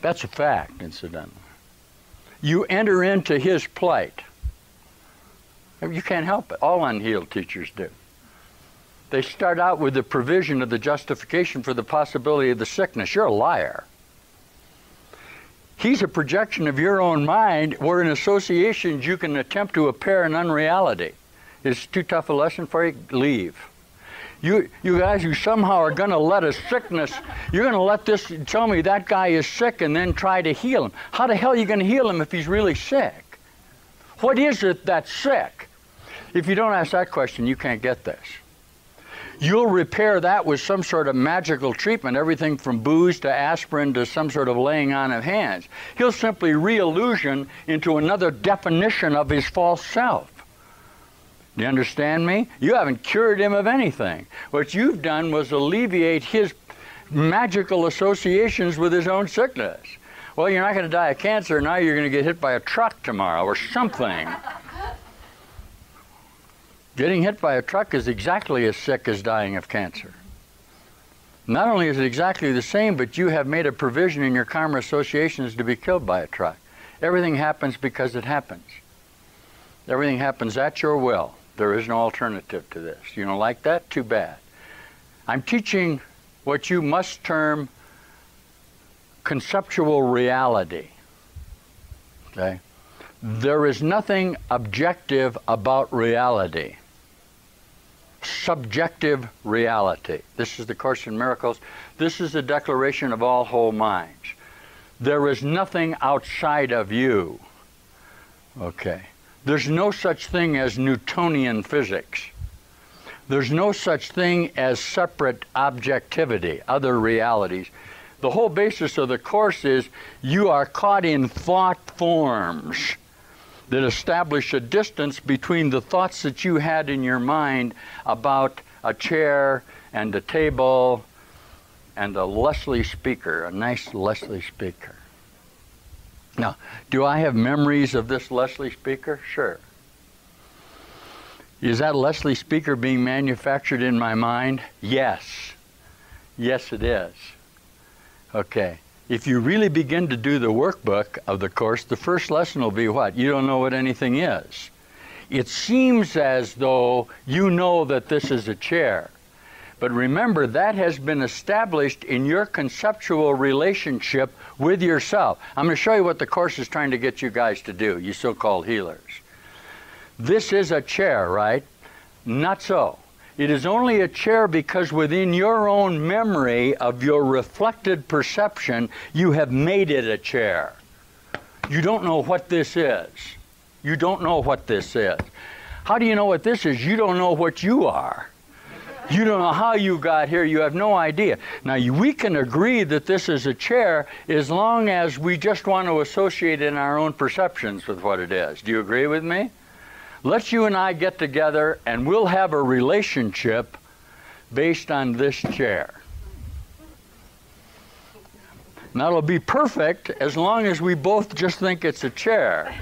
That's a fact, incidentally. You enter into his plight. You can't help it. All unhealed teachers do. They start out with the provision of the justification for the possibility of the sickness. You're a liar. He's a projection of your own mind where in associations you can attempt to appear an unreality. It's too tough a lesson for you? Leave. You guys who somehow are going to let a sickness, you're going to let this tell me that guy is sick and then try to heal him. How the hell are you going to heal him if he's really sick? What is it that's sick? If you don't ask that question, you can't get this. You'll repair that with some sort of magical treatment, everything from booze to aspirin to some sort of laying on of hands. He'll simply re-illusion into another definition of his false self. Do you understand me? You haven't cured him of anything. What you've done was alleviate his magical associations with his own sickness. Well, you're not going to die of cancer, now you're going to get hit by a truck tomorrow or something. Getting hit by a truck is exactly as sick as dying of cancer. Not only is it exactly the same, but you have made a provision in your karma associations to be killed by a truck. Everything happens because it happens. Everything happens at your will. There is no alternative to this. You don't like that? Too bad. I'm teaching what you must term conceptual reality. Okay? There is nothing objective about reality. Subjective reality. This is the Course in Miracles. This is the declaration of all whole minds. There is nothing outside of you. Okay. There's no such thing as Newtonian physics. There's no such thing as separate objectivity, other realities. The whole basis of the Course is you are caught in thought forms that establish a distance between the thoughts that you had in your mind about a chair and a table and a Leslie speaker, a nice Leslie speaker. Now, do I have memories of this Leslie speaker? Sure. Is that Leslie speaker being manufactured in my mind? Yes. Yes, it is. Okay. If you really begin to do the workbook of the Course, the first lesson will be what? You don't know what anything is. It seems as though you know that this is a chair. But remember, that has been established in your conceptual relationship with yourself. I'm going to show you what the Course is trying to get you guys to do, you so-called healers. This is a chair, right? Not so. It is only a chair because within your own memory of your reflected perception, you have made it a chair. You don't know what this is. You don't know what this is. How do you know what this is? You don't know what you are. You don't know how you got here. You have no idea. Now, we can agree that this is a chair as long as we just want to associate in our own perceptions with what it is. Do you agree with me? Let's you and I get together and we'll have a relationship based on this chair. Now, it'll be perfect as long as we both just think it's a chair.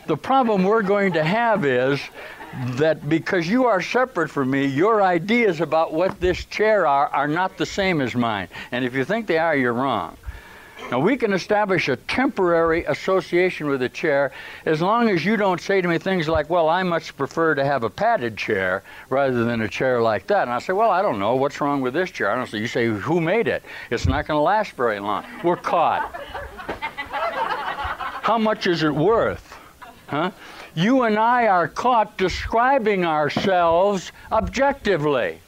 The problem we're going to have is that because you are separate from me, your ideas about what this chair are not the same as mine. And if you think they are, you're wrong. Now, we can establish a temporary association with a chair as long as you don't say to me things like, well, I much prefer to have a padded chair rather than a chair like that. And I say, well, I don't know. What's wrong with this chair? I don't say. You say, who made it? It's not going to last very long. We're caught. How much is it worth? Huh? You and I are caught describing ourselves objectively.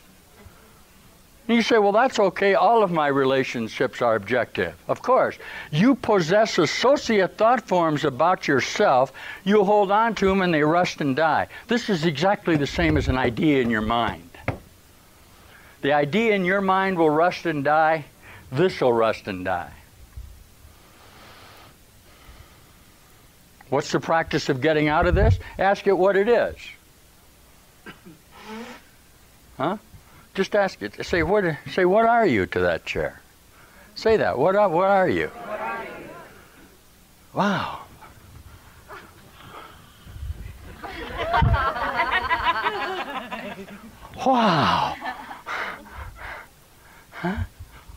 And you say, well, that's okay. All of my relationships are objective. Of course. You possess associate thought forms about yourself. You hold on to them and they rust and die. This is exactly the same as an idea in your mind. The idea in your mind will rust and die. This will rust and die. What's the practice of getting out of this? Ask it what it is. Huh? Just ask it. Say, what are you to that chair? Say that. What are you? What are you? Wow. Wow. Huh?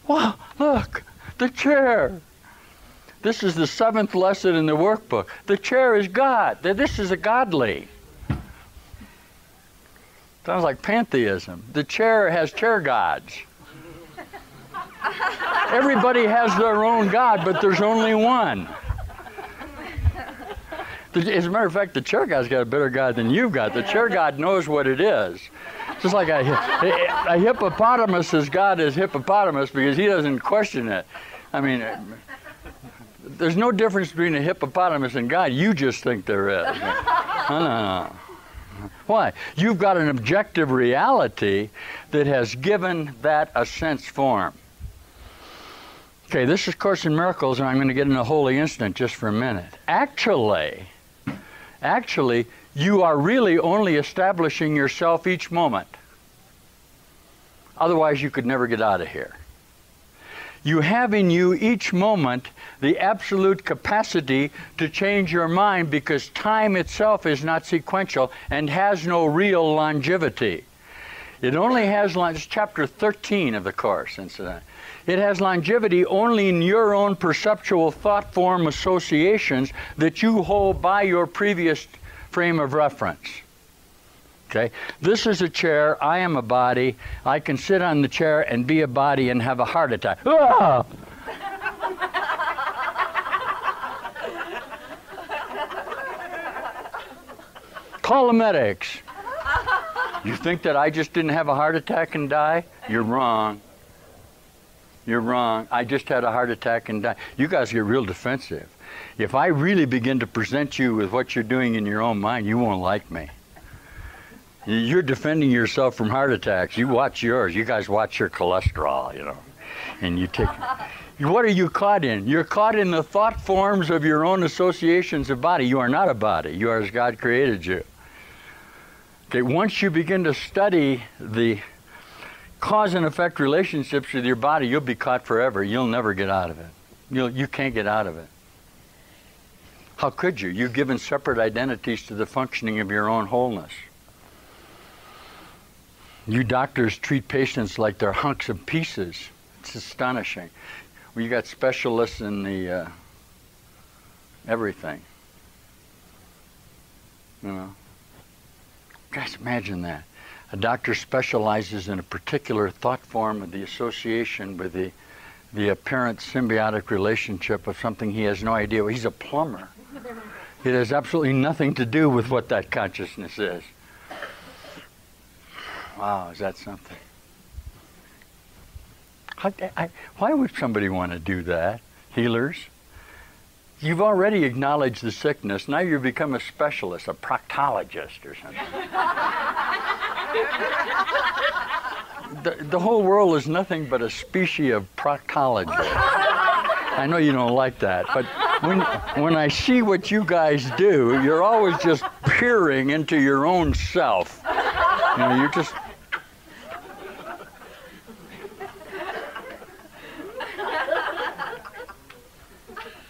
Wow, look. The chair. This is the 7th lesson in the workbook. The chair is God. This is a godly. Sounds like pantheism. The chair has chair gods. Everybody has their own God, but there's only one. As a matter of fact, the chair god's got a better God than you've got. The chair god knows what it is. Just like a hippopotamus is God is hippopotamus because he doesn't question it. I mean, there's no difference between a hippopotamus and God. You just think there is. No. Why? You've got an objective reality that has given that a sense form. Okay, this is Course in Miracles, and I'm going to get in a holy instant just for a minute. Actually, you are really only establishing yourself each moment. Otherwise, you could never get out of here. You have in you each moment the absolute capacity to change your mind because time itself is not sequential and has no real longevity. It only has, it's chapter 13 of the Course, incidentally. It has longevity only in your own perceptual thought form associations that you hold by your previous frame of reference. Okay? This is a chair. I am a body. I can sit on the chair and be a body and have a heart attack. Ah! Call the medics. You think that I just didn't have a heart attack and die? You're wrong. You're wrong. I just had a heart attack and died. You guys get real defensive. If I really begin to present you with what you're doing in your own mind, you won't like me. You're defending yourself from heart attacks. You watch yours. You guys watch your cholesterol, you know. And you take... What are you caught in? You're caught in the thought forms of your own associations of body. You are not a body. You are as God created you. Okay, once you begin to study the cause and effect relationships with your body, you'll be caught forever. You'll never get out of it. You can't get out of it. How could you? You've given separate identities to the functioning of your own wholeness. You doctors treat patients like they're hunks of pieces. It's astonishing. Well, you got specialists in the everything. You know. Guys, imagine that. A doctor specializes in a particular thought form of the association with the apparent symbiotic relationship of something he has no idea. He's a plumber. It has absolutely nothing to do with what that consciousness is. Wow, is that something? Why would somebody want to do that? Healers? You've already acknowledged the sickness. Now you've become a specialist, a proctologist or something. The whole world is nothing but a species of proctologists. I know you don't like that, but when I see what you guys do, you're always just peering into your own self. You know, you're just...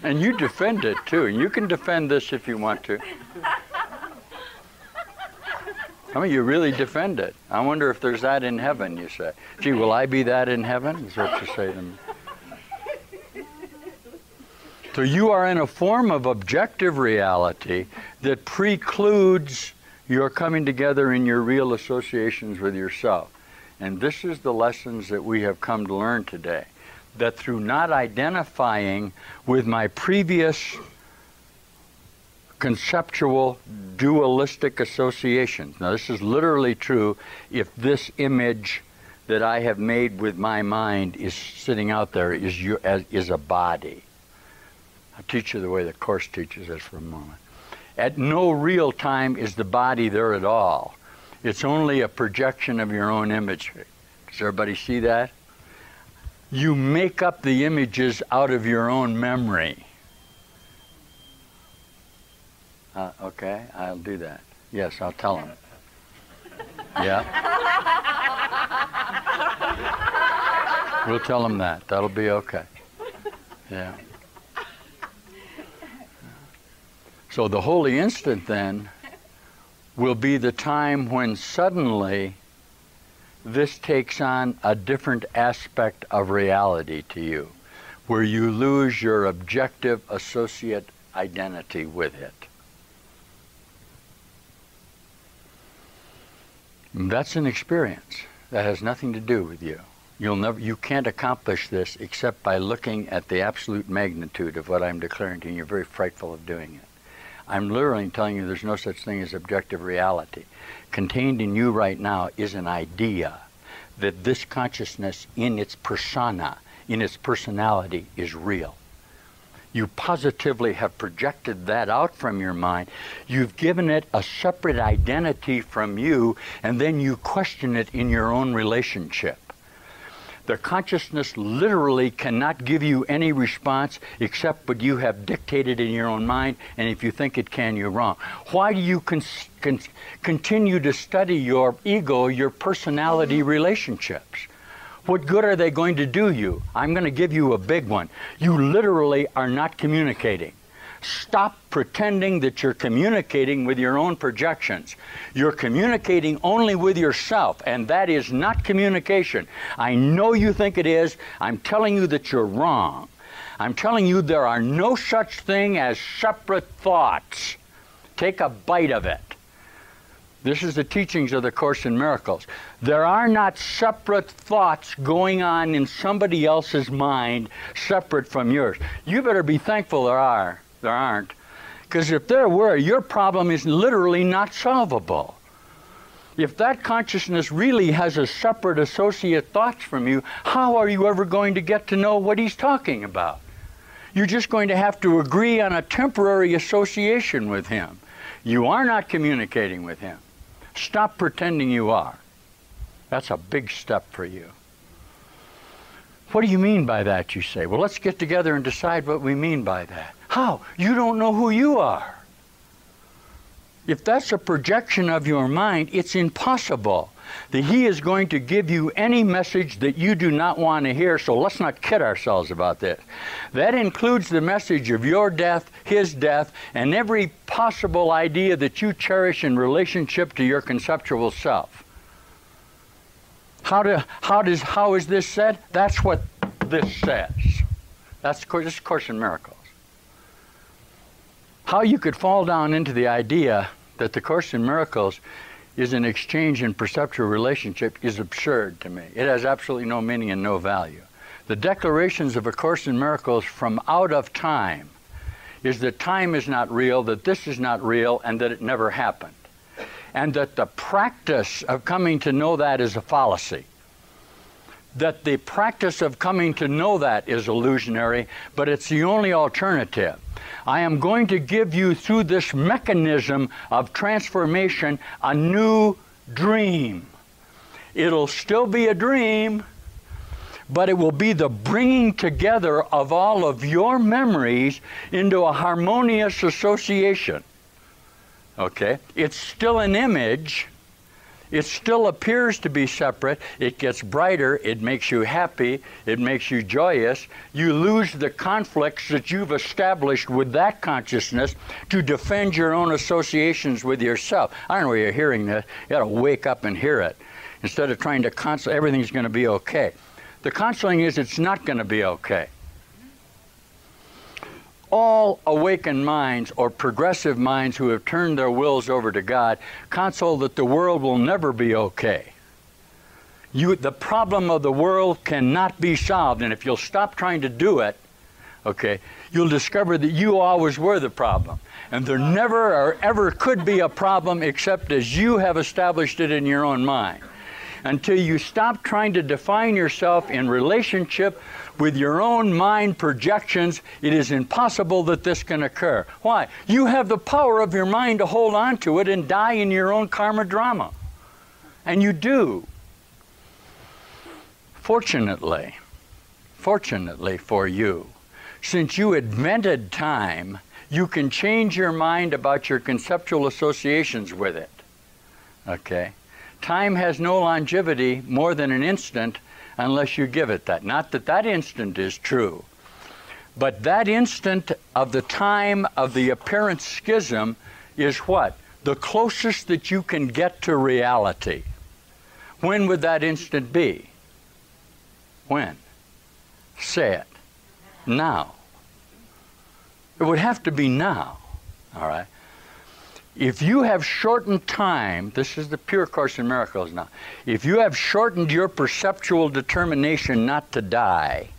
And you defend it, too. You can defend this if you want to. I mean, you really defend it. I wonder if there's that in heaven, you say. Gee, will I be that in heaven? Is what you say to me. So you are in a form of objective reality that precludes your coming together in your real associations with yourself. And this is the lessons that we have come to learn today. That through not identifying with my previous conceptual dualistic associations. Now this is literally true if this image that I have made with my mind is sitting out there is a body. I'll teach you the way the Course teaches us for a moment. At no real time is the body there at all. It's only a projection of your own imagery. Does everybody see that? You make up the images out of your own memory. Okay, I'll do that. Yes, I'll tell them. Yeah. We'll tell them that. That'll be okay. Yeah. So the holy instant then will be the time when suddenly this takes on a different aspect of reality to you. where you lose your objective associate identity with it. That's an experience that has nothing to do with you. You can't accomplish this except by looking at the absolute magnitude of what I'm declaring to you. You're very frightful of doing it. I'm literally telling you there's no such thing as objective reality. Contained in you right now is an idea that this consciousness in its persona, in its personality, is real. You positively have projected that out from your mind. You've given it a separate identity from you, and then you question it in your own relationship. The consciousness literally cannot give you any response except what you have dictated in your own mind, and if you think it can, you're wrong. Why do you continue to study your ego, your personality relationships? What good are they going to do you? I'm going to give you a big one. You literally are not communicating. Stop pretending that you're communicating with your own projections. You're communicating only with yourself, and that is not communication. I know you think it is. I'm telling you that you're wrong. I'm telling you there are no such thing as separate thoughts. Take a bite of it. This is the teachings of the Course in Miracles. There are not separate thoughts going on in somebody else's mind separate from yours. You better be thankful there aren't. Because if there were, your problem is literally not solvable. If that consciousness really has a separate associate thoughts from you, how are you ever going to get to know what he's talking about? You're just going to have to agree on a temporary association with him. You are not communicating with him. Stop pretending you are. That's a big step for you. What do you mean by that, you say? Well, let's get together and decide what we mean by that. How? You don't know who you are. If that's a projection of your mind, it's impossible that he is going to give you any message that you do not want to hear, so let's not kid ourselves about this. That includes the message of your death, his death, and every possible idea that you cherish in relationship to your conceptual self. How is this said? That's what this says. That's this Course in Miracles. How you could fall down into the idea that the Course in Miracles is an exchange in perceptual relationship is absurd to me. It has absolutely no meaning and no value. The declarations of A Course in Miracles from out of time is that time is not real, that this is not real, and that it never happened. And that the practice of coming to know that is a fallacy. That the practice of coming to know that is illusionary, but it's the only alternative. I am going to give you, through this mechanism of transformation, a new dream. It'll still be a dream, but it will be the bringing together of all of your memories into a harmonious association. Okay? It's still an image. It still appears to be separate. It gets brighter. It makes you happy. It makes you joyous. You lose the conflicts that you've established with that consciousness to defend your own associations with yourself. I don't know where you're hearing this. You got to wake up and hear it. Instead of trying to console, everything's going to be okay. The consoling is it's not going to be okay. All awakened minds or progressive minds who have turned their wills over to God console that the world will never be okay. The problem of the world cannot be solved, and if you'll stop trying to do it, okay, you'll discover that you always were the problem. And there never or ever could be a problem except as you have established it in your own mind. Until you stop trying to define yourself in relationship with your own mind projections, it is impossible that this can occur. Why? You have the power of your mind to hold on to it and die in your own karma drama. And you do. Fortunately for you, since you invented time, you can change your mind about your conceptual associations with it. Okay? Time has no longevity more than an instant unless you give it that. Not that that instant is true, but that instant of the time of the apparent schism is what? The closest that you can get to reality. When would that instant be? When? Say it. Now. It would have to be now. All right? If you have shortened time, this is the pure Course in Miracles now. If you have shortened your perceptual determination not to die,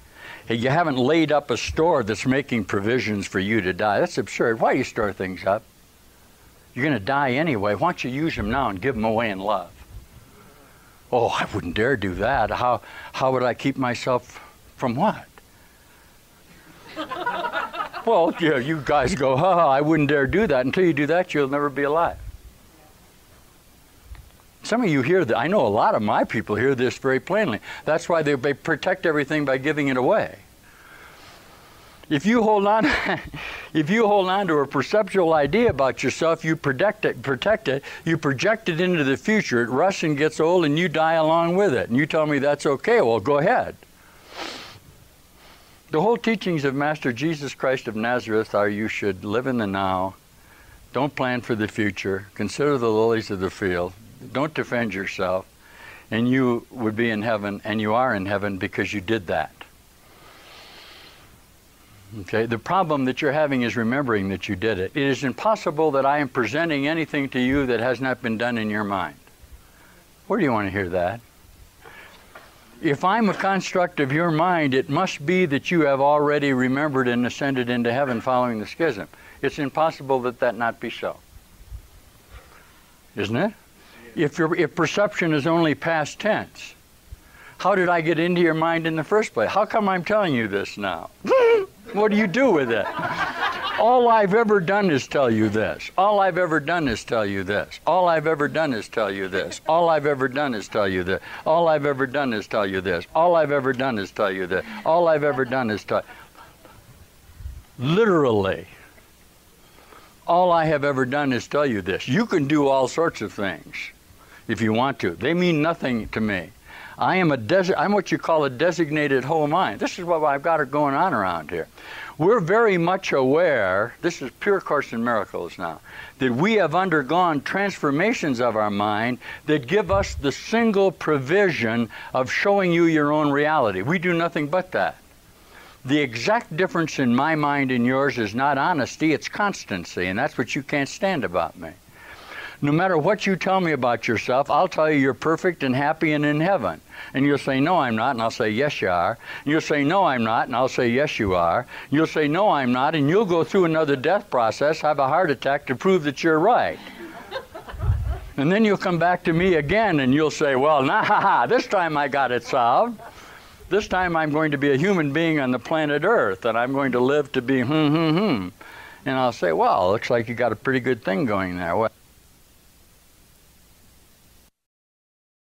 you haven't laid up a store that's making provisions for you to die. That's absurd. Why do you store things up? You're going to die anyway. Why don't you use them now and give them away in love? Oh, I wouldn't dare do that. How would I keep myself from what? Well, yeah, you guys go, I wouldn't dare do that. Until you do that, you'll never be alive. Some of you hear that. I know a lot of my people hear this very plainly. That's why they protect everything by giving it away. If you hold on, if you hold on to a perceptual idea about yourself, you protect it, you project it into the future. It rusts and gets old, and you die along with it. And you tell me that's okay. Well, go ahead. The whole teachings of Master Jesus Christ of Nazareth are you should live in the now, don't plan for the future, consider the lilies of the field, don't defend yourself, and you would be in heaven, and you are in heaven because you did that. Okay, the problem that you're having is remembering that you did it. It is impossible that I am presenting anything to you that has not been done in your mind. Where do you want to hear that? If I'm a construct of your mind, it must be that you have already remembered and ascended into heaven following the schism. It's impossible that that not be so. Isn't it? If perception is only past tense, how did I get into your mind in the first place? How come I'm telling you this now? What do you do with it? All I've ever done is tell you this. All I've ever done is tell you this. All I've ever done is tell you this. All I've ever done is tell you this. All I've ever done is tell you this. All I've ever done is tell you this. All I've ever done is tell. Literally, all I have ever done is tell you this. You can do all sorts of things if you want to. They mean nothing to me. I'm what you call a designated whole mind. This is what I've got going on around here. We're very much aware, this is pure Course in Miracles now, that we have undergone transformations of our mind that give us the single provision of showing you your own reality. We do nothing but that. The exact difference in my mind and yours is not honesty, it's constancy, and that's what you can't stand about me. No matter what you tell me about yourself, I'll tell you you're perfect and happy and in heaven. And you'll say, no, I'm not, and I'll say, yes, you are. And you'll say, no, I'm not, and I'll say, yes, you are. And you'll say, no, I'm not, and you'll go through another death process, have a heart attack to prove that you're right. And then you'll come back to me again, and you'll say, well, nah, this time I got it solved. This time I'm going to be a human being on the planet Earth, and I'm going to live to be And I'll say, well, looks like you got a pretty good thing going there. Well,